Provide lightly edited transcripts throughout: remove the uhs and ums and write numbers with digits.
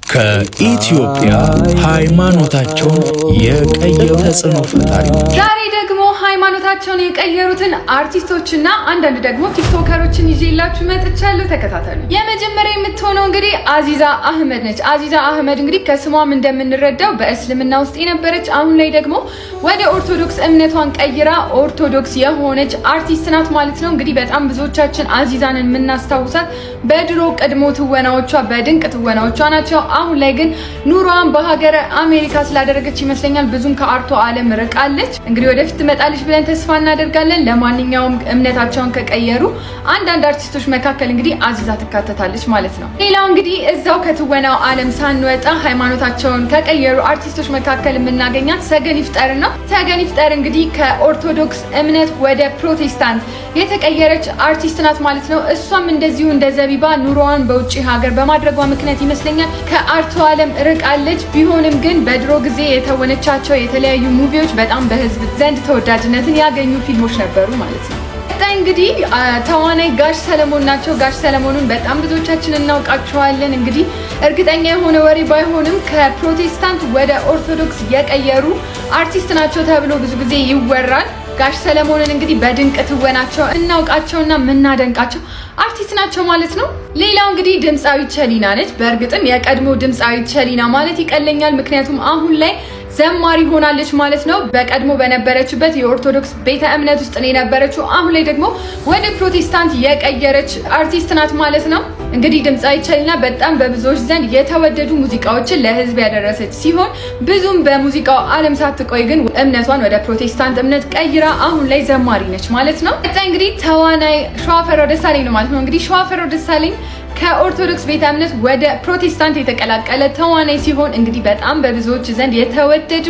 ከኢትዮጵያ ሃይማኖታቸውን የቀየሩ ተጽዕኖ ፈጣሪዎች ዛሬ ደግሞ ሃይማኖታቸውን የቀየሩትን አርቲስቶችና አንዳንድ ደግሞ ቲክቶከሮችን ይዤላችሁ መጥቻለሁ። ተከታተሉ። የመጀመሪያ የምትሆነው እንግዲህ አዚዛ አህመድ ነች። አዚዛ አህመድ እንግዲህ ከስሟም እንደምንረዳው በእስልምና ውስጥ የነበረች አሁን ላይ ደግሞ ወደ ኦርቶዶክስ እምነቷን ቀይራ ኦርቶዶክስ የሆነች አርቲስት ናት ማለት ነው። እንግዲህ በጣም ብዙዎቻችን አዚዛንን የምናስታውሳት በድሮ ቀድሞ ትወናዎቿ በድንቅ ትወናዎቿ ናቸው። አሁን ላይ ግን ኑሯን በሀገረ አሜሪካ ስላደረገች ይመስለኛል ብዙም ከአርቶ ዓለም ርቃለች። እንግዲህ ወደፊት ትመጣለች ብለን ተስፋ እናደርጋለን። ለማንኛውም እምነታቸውን ከቀየሩ አንዳንድ አርቲስቶች መካከል እንግዲህ አዚዛ ትካተታለች ማለት ነው። ሌላው እንግዲህ እዛው ከትወናው ዓለም ሳንወጣ ሃይማኖታቸውን ከቀየሩ አርቲስቶች መካከል የምናገኛት ሰገን ይፍጠር ነው። ሰገን ይፍጠር እንግዲህ ከኦርቶዶክስ እምነት ወደ ፕሮቴስታንት የተቀየረች አርቲስት ናት ማለት ነው። እሷም እንደዚሁ እንደ ዘቢባ ኑሮዋን በውጭ ሀገር በማድረጓ ምክንያት ይመስለኛል ከአርቶ ዓለም ርቃለች። ቢሆንም ግን በድሮ ጊዜ የተወነቻቸው የተለያዩ ሙቪዎች በጣም በህዝብ ዘንድ ተወዳጅነትን ያገኙ ፊልሞች ነበሩ ማለት ነው። እንግዲህ ተዋናይ ጋሽ ሰለሞን ናቸው። ጋሽ ሰለሞንን በጣም ብዙዎቻችን እናውቃቸዋለን። እንግዲህ እርግጠኛ የሆነ ወሬ ባይሆንም ከፕሮቴስታንት ወደ ኦርቶዶክስ የቀየሩ አርቲስት ናቸው ተብሎ ብዙ ጊዜ ይወራል። ጋሽ ሰለሞንን እንግዲህ በድንቅ ትወናቸው እናውቃቸውና የምናደንቃቸው አርቲስት ናቸው ማለት ነው። ሌላው እንግዲህ ድምፃዊት ቸሊና ነች። በእርግጥም የቀድሞ ድምፃዊት ቸሊና ማለት ይቀለኛል፣ ምክንያቱም አሁን ላይ ዘማሪ ሆናለች ማለት ነው። በቀድሞ በነበረችበት የኦርቶዶክስ ቤተ እምነት ውስጥ ነው የነበረችው። አሁን ላይ ደግሞ ወደ ፕሮቴስታንት የቀየረች አርቲስት ናት ማለት ነው። እንግዲህ ድምፃዊት ቸሊና በጣም በብዙዎች ዘንድ የተወደዱ ሙዚቃዎችን ለህዝብ ያደረሰች ሲሆን ብዙም በሙዚቃው ዓለም ሳትቆይ ግን እምነቷን ወደ ፕሮቴስታንት እምነት ቀይራ አሁን ላይ ዘማሪ ነች ማለት ነው። እንግዲህ ተዋናይ ሸዋፈራው ደሳለኝ ነው ማለት ነው። እንግዲህ ሸዋፈራው ደሳለኝ ከኦርቶዶክስ ቤተ እምነት ወደ ፕሮቴስታንት የተቀላቀለ ተዋናይ ሲሆን እንግዲህ በጣም በብዙዎች ዘንድ የተወደዱ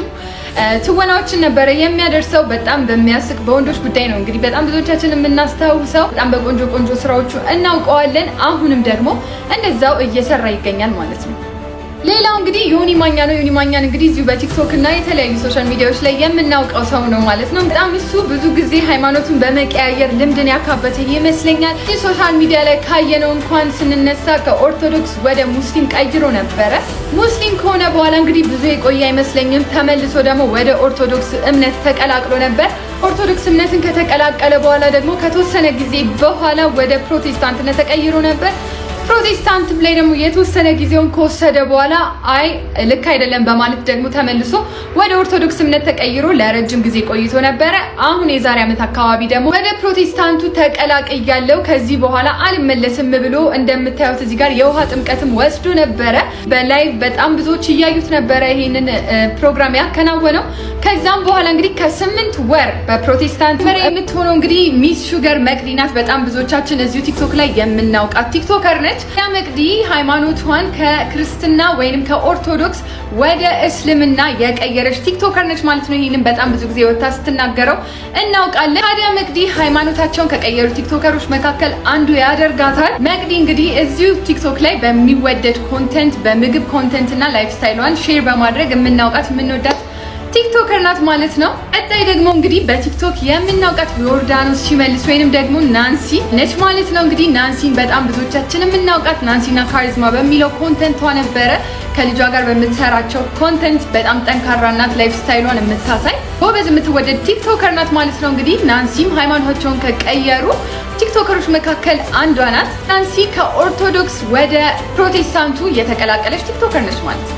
ትወናዎችን ነበረ የሚያደርሰው። በጣም በሚያስቅ በወንዶች ጉዳይ ነው እንግዲህ በጣም ብዙዎቻችን የምናስታውሰው። በጣም በቆንጆ ቆንጆ ስራዎቹ እናውቀዋለን። አሁንም ደግሞ እንደዛው እየሰራ ይገኛል ማለት ነው። ሌላው እንግዲህ ዮኒ ማኛ ነው። ዮኒ ማኛን እንግዲህ እዚሁ በቲክቶክ እና የተለያዩ ሶሻል ሚዲያዎች ላይ የምናውቀው ሰው ነው ማለት ነው። በጣም እሱ ብዙ ጊዜ ሃይማኖቱን በመቀያየር ልምድን ያካበተ ይመስለኛል። ሶሻል ሚዲያ ላይ ካየነው እንኳን ስንነሳ ከኦርቶዶክስ ወደ ሙስሊም ቀይሮ ነበረ። ሙስሊም ከሆነ በኋላ እንግዲህ ብዙ የቆየ አይመስለኝም። ተመልሶ ደግሞ ወደ ኦርቶዶክስ እምነት ተቀላቅሎ ነበር። ኦርቶዶክስ እምነትን ከተቀላቀለ በኋላ ደግሞ ከተወሰነ ጊዜ በኋላ ወደ ፕሮቴስታንትነት ተቀይሮ ነበር። ፕሮቴስታንት ላይ ደግሞ የተወሰነ ጊዜውን ከወሰደ በኋላ አይ ልክ አይደለም በማለት ደግሞ ተመልሶ ወደ ኦርቶዶክስ እምነት ተቀይሮ ለረጅም ጊዜ ቆይቶ ነበረ። አሁን የዛሬ ዓመት አካባቢ ደግሞ ወደ ፕሮቴስታንቱ ተቀላቅያለሁ ከዚህ በኋላ አልመለስም ብሎ እንደምታዩት እዚህ ጋር የውሃ ጥምቀትም ወስዶ ነበረ። በላይቭ በጣም ብዙዎች እያዩት ነበረ ይሄንን ፕሮግራም ያከናወነው። ከዛም በኋላ እንግዲህ ከ8 ወር በፕሮቴስታንት መሪ የምትሆነው እንግዲህ ሚስ ሹገር መቅዲ ናት። በጣም ብዙዎቻችን እዚሁ ቲክቶክ ላይ የምናውቃት ቲክቶከር ነች። ያ መቅዲ ሃይማኖቷን ከክርስትና ወይንም ከኦርቶዶክስ ወደ እስልምና የቀየረች ቲክቶከር ነች ማለት ነው። ይሄንን በጣም ብዙ ጊዜ ወጣ ስትናገረው እናውቃለን። ታዲያ መቅዲ ሃይማኖታቸውን ከቀየሩ ቲክቶከሮች መካከል አንዱ ያደርጋታል። መቅዲ እንግዲህ እዚሁ ቲክቶክ ላይ በሚወደድ ኮንተንት በምግብ ኮንተንት እና ላይፍ ስታይሏን ሼር በማድረግ የምናውቃት የምንወዳት ቲክቶከር ናት ማለት ነው። ቀጣይ ደግሞ እንግዲህ በቲክቶክ የምናውቃት ዮርዳኖስ ሽመልስ ወይንም ደግሞ ናንሲ ነች ማለት ነው። እንግዲህ ናንሲን በጣም ብዙዎቻችን የምናውቃት ናንሲና ካሪዝማ በሚለው ኮንተንቷ ነበረ። ከልጇ ጋር በምትሰራቸው ኮንተንት በጣም ጠንካራ ናት። ላይፍ ስታይሏን የምታሳይ ጎበዝ የምትወደድ ቲክቶከር ናት ማለት ነው። እንግዲህ ናንሲም ሃይማኖታቸውን ከቀየሩ ቲክቶከሮች መካከል አንዷ ናት። ናንሲ ከኦርቶዶክስ ወደ ፕሮቴስታንቱ የተቀላቀለች ቲክቶከር ነች ማለት ነው።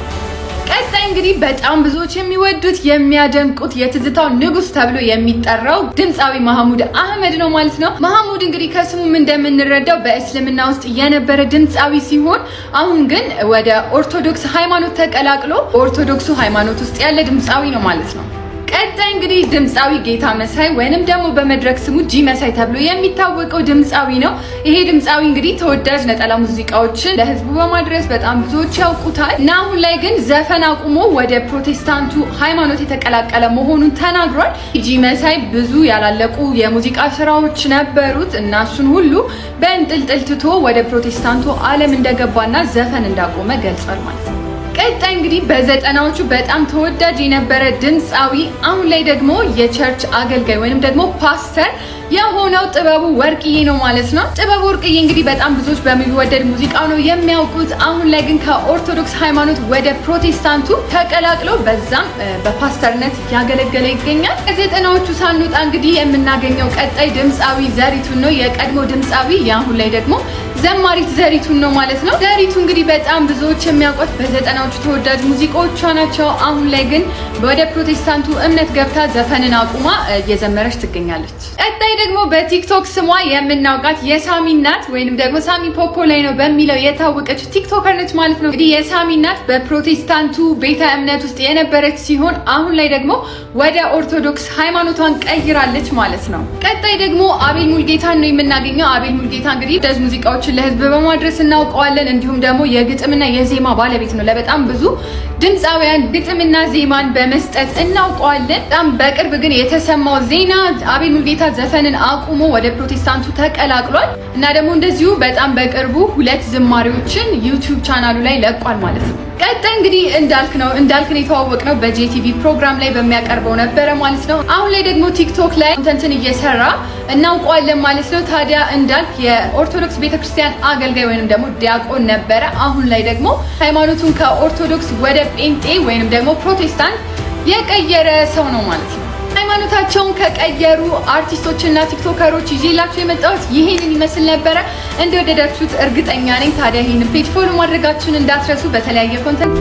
ቀጣይ እንግዲህ በጣም ብዙዎች የሚወዱት የሚያደንቁት የትዝታው ንጉስ ተብሎ የሚጠራው ድምፃዊ መሐሙድ አህመድ ነው ማለት ነው። መሐሙድ እንግዲህ ከስሙም እንደምንረዳው በእስልምና ውስጥ የነበረ ድምፃዊ ሲሆን አሁን ግን ወደ ኦርቶዶክስ ሃይማኖት ተቀላቅሎ ኦርቶዶክሱ ሃይማኖት ውስጥ ያለ ድምፃዊ ነው ማለት ነው። ቀጣይ እንግዲህ ድምፃዊ ጌታ መሳይ ወይንም ደግሞ በመድረክ ስሙ ጂ መሳይ ተብሎ የሚታወቀው ድምፃዊ ነው። ይሄ ድምፃዊ እንግዲህ ተወዳጅ ነጠላ ሙዚቃዎችን ለህዝቡ በማድረስ በጣም ብዙዎች ያውቁታል እና አሁን ላይ ግን ዘፈን አቁሞ ወደ ፕሮቴስታንቱ ሃይማኖት የተቀላቀለ መሆኑን ተናግሯል። ጂ መሳይ ብዙ ያላለቁ የሙዚቃ ስራዎች ነበሩት እና እሱን ሁሉ በእንጥልጥል ትቶ ወደ ፕሮቴስታንቱ ዓለም እንደገባና ዘፈን እንዳቆመ ገልጿል ማለት ነው። ቀጣይ እንግዲህ በዘጠናዎቹ በጣም ተወዳጅ የነበረ ድምፃዊ አሁን ላይ ደግሞ የቸርች አገልጋይ ወይንም ደግሞ ፓስተር የሆነው ጥበቡ ወርቅዬ ነው ማለት ነው። ጥበቡ ወርቅዬ እንግዲህ በጣም ብዙዎች በሚወደድ ሙዚቃው ነው የሚያውቁት። አሁን ላይ ግን ከኦርቶዶክስ ሃይማኖት ወደ ፕሮቴስታንቱ ተቀላቅሎ በዛም በፓስተርነት ያገለገለ ይገኛል። ከዘጠናዎቹ ሳንወጣ እንግዲህ የምናገኘው ቀጣይ ድምፃዊ ዘሪቱን ነው። የቀድሞ ድምፃዊ የአሁን ላይ ደግሞ ዘማሪት ዘሪቱን ነው ማለት ነው። ዘሪቱ እንግዲህ በጣም ብዙዎች የሚያውቁት በዘጠናዎቹ ተወዳጅ ሙዚቃዎቿ ናቸው። አሁን ላይ ግን ወደ ፕሮቴስታንቱ እምነት ገብታ ዘፈንን አቁማ እየዘመረች ትገኛለች። ቀጣይ ደግሞ በቲክቶክ ስሟ የምናውቃት የሳሚ እናት ወይንም ደግሞ ሳሚ ፖፖ ላይ ነው በሚለው የታወቀች ቲክቶከር ነች ማለት ነው። እንግዲህ የሳሚ እናት በፕሮቴስታንቱ ቤተ እምነት ውስጥ የነበረች ሲሆን አሁን ላይ ደግሞ ወደ ኦርቶዶክስ ሃይማኖቷን ቀይራለች ማለት ነው። ቀጣይ ደግሞ አቤል ሙልጌታን ነው የምናገኘው። አቤል ሙልጌታ እንግዲህ ደስ ሙዚቃዎችን ለህዝብ በማድረስ እናውቀዋለን። እንዲሁም ደግሞ የግጥምና የዜማ ባለቤት ነው። ለበጣም ብዙ ድምፃውያን ግጥምና ዜማን በመስጠት እናውቀዋለን። በጣም በቅርብ ግን የተሰማው ዜና አቤል ሙልጌታ ዘፈንን አቁሞ ወደ ፕሮቴስታንቱ ተቀላቅሏል እና ደግሞ እንደዚሁ በጣም በቅርቡ 2 ዝማሬዎችን ዩቲዩብ ቻናሉ ላይ ለቋል ማለት ነው። ቀጣይ እንግዲህ እንዳልክን የተዋወቅነው በጄቲቪ ፕሮግራም ላይ በሚያቀርበው ነበረ ማለት ነው። አሁን ላይ ደግሞ ቲክቶክ ላይ ኮንተንትን እየሰራ እናውቀዋለን ማለት ነው። ታዲያ እንዳልክ የኦርቶዶክስ ቤተክርስቲያን አገልጋይ ወይንም ደግሞ ዲያቆን ነበረ። አሁን ላይ ደግሞ ሃይማኖቱን ከኦርቶዶክስ ወደ ጴንጤ ወይንም ደግሞ ፕሮቴስታንት የቀየረ ሰው ነው ማለት ነው። ሃይማኖታቸውን ከቀየሩ አርቲስቶችና ቲክቶከሮች ይዤላችሁ የመጣሁት ይሄንን ይመስል ነበረ። እንደወደዳችሁት እርግጠኛ ነኝ። ታዲያ ይሄንን ፔጅ ፎሎ ማድረጋችሁን እንዳትረሱ። በተለያየ ኮንተንት